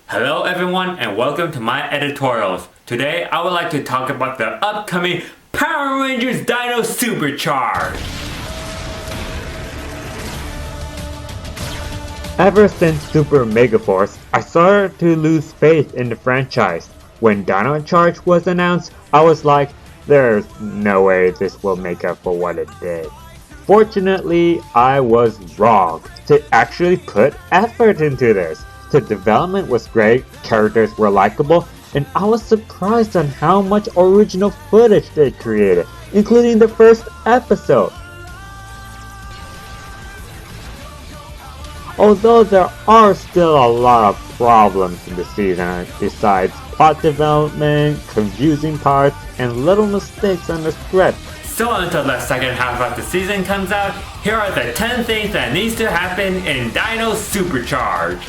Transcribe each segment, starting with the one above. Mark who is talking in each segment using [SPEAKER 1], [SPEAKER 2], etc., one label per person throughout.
[SPEAKER 1] Hello everyone and welcome to my editorials. Today I would like to talk about the upcoming Power Rangers Dino Super Charge.
[SPEAKER 2] Ever since Super Megaforce, I started to lose faith in the franchise. When Dino Charge was announced, I was like, there's no way this will make up for what it did. Fortunately, I was wrong. They actually put effort into this. The development was great, characters were likable, and I was surprised on how much original footage they created, including the first episode. Although there are still a lot of problems in the season besides plot development, confusing parts, and little mistakes on the script.
[SPEAKER 1] So until the second half of the season comes out, here are the 10 things that needs to happen in Dino Super Charge.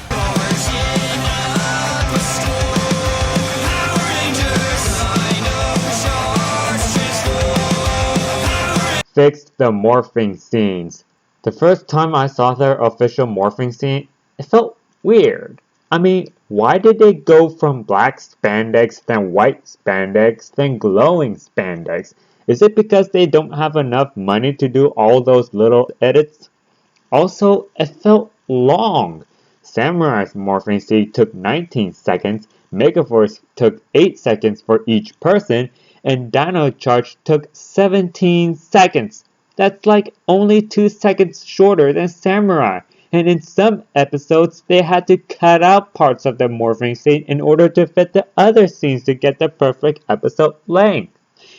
[SPEAKER 2] Fix the morphing scenes. The first time I saw their official morphing scene, it felt weird. I mean, why did they go from black spandex, then white spandex, then glowing spandex? Is it because they don't have enough money to do all those little edits? Also, it felt long. Samurai's morphing scene took 19 seconds, Megaforce took 8 seconds for each person, and Dino Charge took 17 seconds. That's like only 2 seconds shorter than Samurai. And in some episodes, they had to cut out parts of the morphing scene in order to fit the other scenes to get the perfect episode length.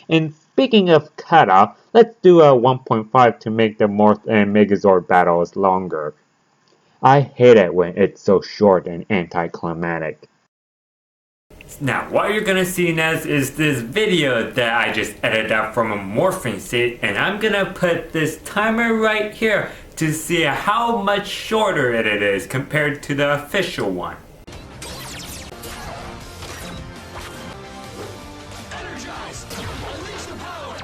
[SPEAKER 2] And speaking of cutout, let's do a 1.5 to make the Morph and Megazord battles longer. I hate it when it's so short and anticlimactic.
[SPEAKER 1] Now what you're gonna see next is this video that I just edited out from a morphing scene, and I'm gonna put this timer right here to see how much shorter it is compared to the official one.
[SPEAKER 3] Energize! Unleash the power!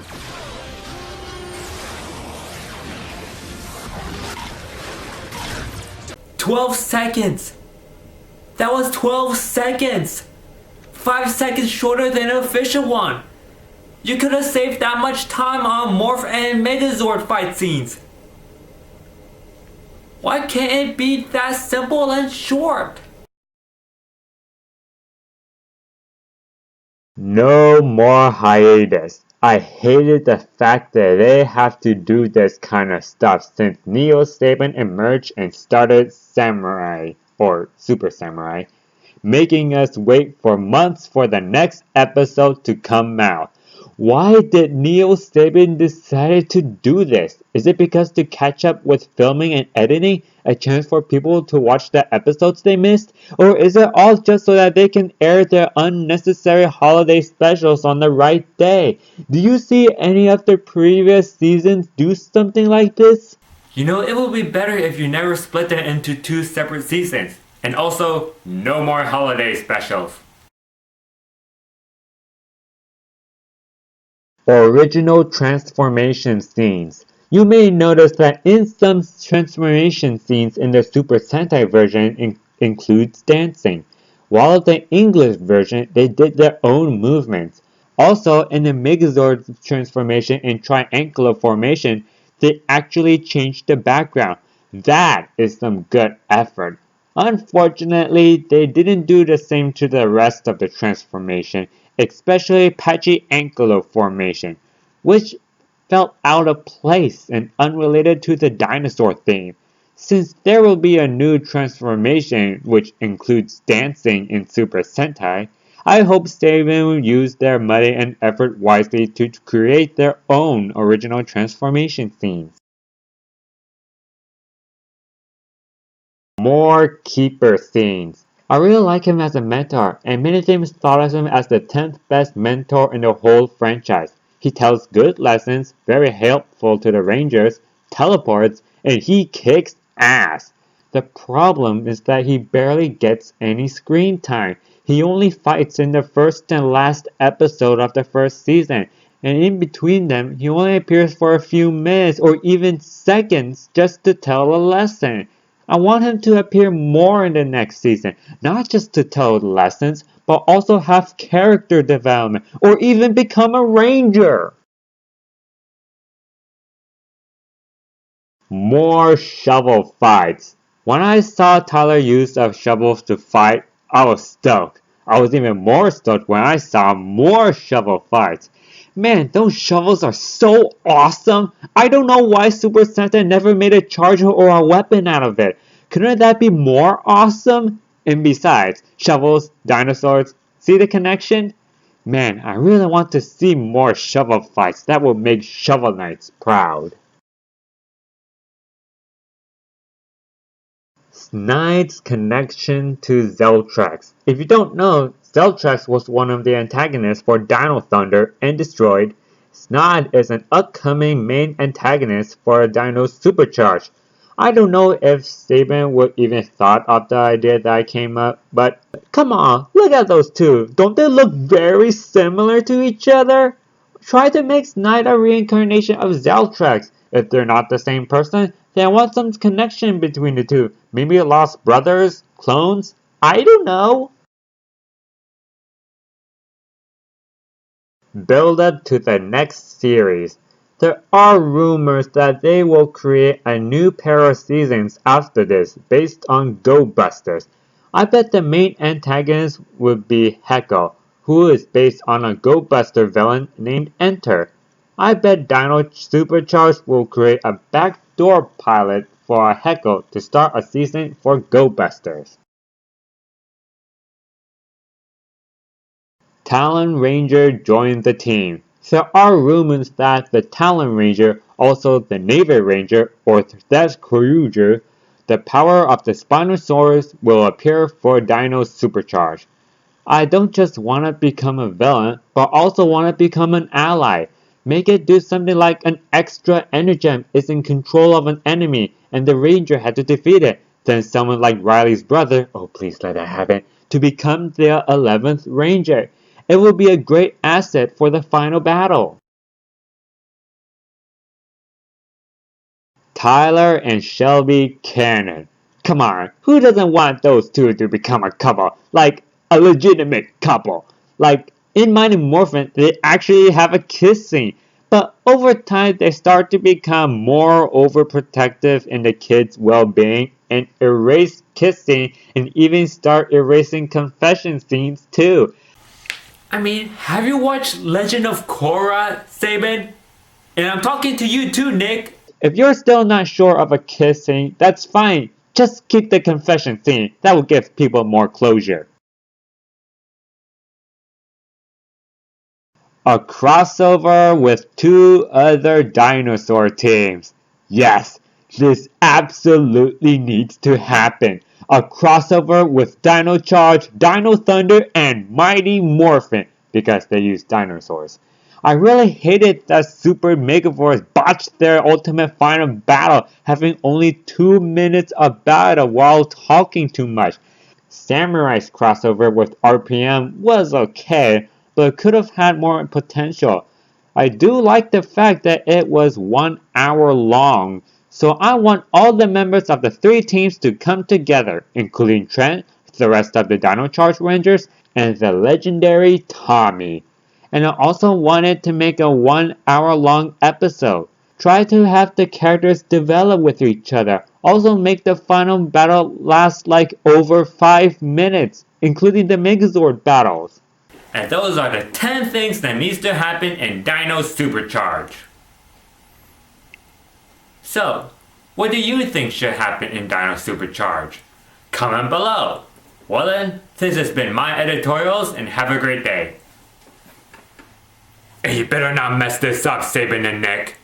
[SPEAKER 1] 12 seconds! That was 12 seconds! 5 seconds shorter than the official one! You could have saved that much time on Morph and Megazord fight scenes! Why can't it be that simple and short?
[SPEAKER 2] No more hiatus. I hated the fact that they have to do this kind of stuff since Neo Saban emerged and started Samurai, or Super Samurai, making us wait for months for the next episode to come out. Why did Neo Saban decide to do this? Is it because to catch up with filming and editing, a chance for people to watch the episodes they missed? Or is it all just so that they can air their unnecessary holiday specials on the right day? Do you see any of the previous seasons do something like this?
[SPEAKER 1] You know, it would be better if you never split it into 2 separate seasons. And also, no more holiday specials.
[SPEAKER 2] Original transformation scenes. You may notice that in some transformation scenes in the Super Sentai version includes dancing, while the English version they did their own movements. Also, in the Megazord transformation in triangular formation, they actually changed the background. That is some good effort. Unfortunately, they didn't do the same to the rest of the transformation, especially patchy angular formation, which felt out of place and unrelated to the dinosaur theme. Since there will be a new transformation which includes dancing in Super Sentai, I hope Saban will use their money and effort wisely to create their own original transformation scenes. More Keeper scenes. I really like him as a mentor, and many teams thought of him as the 10th best mentor in the whole franchise. He tells good lessons, very helpful to the Rangers, teleports, and he kicks ass. The problem is that he barely gets any screen time. He only fights in the first and last episode of the first season, and in between them, he only appears for a few minutes or even seconds just to tell a lesson. I want him to appear more in the next season, not just to tell lessons, but also have character development, or even become a ranger. More shovel fights. When I saw Tyler use a shovel to fight, I was stoked. I was even more stoked when I saw more shovel fights. Man, those shovels are so awesome! I don't know why Super Santa never made a charger or a weapon out of it. Couldn't that be more awesome? And besides, shovels, dinosaurs, see the connection? Man, I really want to see more shovel fights. That will make Shovel Knights proud. Snide's connection to Zell Tracks. If you don't know, Zell Tracks was one of the antagonists for Dino Thunder and Destroyed. Snide is an upcoming main antagonist for Dino Super Charge. I don't know if Saban would even thought of the idea that I came up, but come on, look at those two. Don't they look very similar to each other? Try to make Snide a reincarnation of Zell Tracks. If they're not the same person, then I want some connection between the two. Maybe lost brothers? Clones? I don't know. Build up to the next series. There are rumors that they will create a new pair of seasons after this based on Go Busters. I bet the main antagonist would be Hecko, who is based on a Go Buster villain named Enter. I bet Dino Super Charge will create a backdoor pilot for a Hecko to start a season for Go Busters. Talon Ranger joined the team. There are rumors that the Talon Ranger, also the Navy Ranger or Death Cruiser, the power of the Spinosaurus will appear for Dino Super Charge. I don't just want to become a villain, but also want to become an ally. Make it do something like an extra Energem is in control of an enemy and the Ranger had to defeat it. Then someone like Riley's brother, oh please let that happen, to become the 11th Ranger. It will be a great asset for the final battle. Tyler and Shelby Cannon. Come on, who doesn't want those two to become a couple? Like, a legitimate couple. Like, in Mighty Morphin, they actually have a kiss scene. But over time, they start to become more overprotective in the kids' well-being and erase kissing and even start erasing confession scenes too.
[SPEAKER 1] I mean, have you watched Legend of Korra, Saban? And I'm talking to you too, Nick.
[SPEAKER 2] If you're still not sure of a kiss scene, that's fine. Just keep the confession scene. That will give people more closure. A crossover with two other dinosaur teams. Yes, this absolutely needs to happen. A crossover with Dino Charge, Dino Thunder, and Mighty Morphin because they use dinosaurs. I really hated that Super Megaforce botched their ultimate final battle, having only 2 minutes of battle while talking too much. Samurai's crossover with RPM was okay, but could have had more potential. I do like the fact that it was 1 hour long, so I want all the members of the 3 teams to come together, including Trent, the rest of the Dino Charge Rangers, and the legendary Tommy. And I also wanted to make a 1 hour long episode. Try to have the characters develop with each other. Also make the final battle last like over 5 minutes, including the Megazord battles.
[SPEAKER 1] And those are the 10 things that needs to happen in Dino Super Charge. So, what do you think should happen in Dino Super Charge? Comment below. Well then, this has been my editorials and have a great day. Hey, you better not mess this up, Saban and Nick.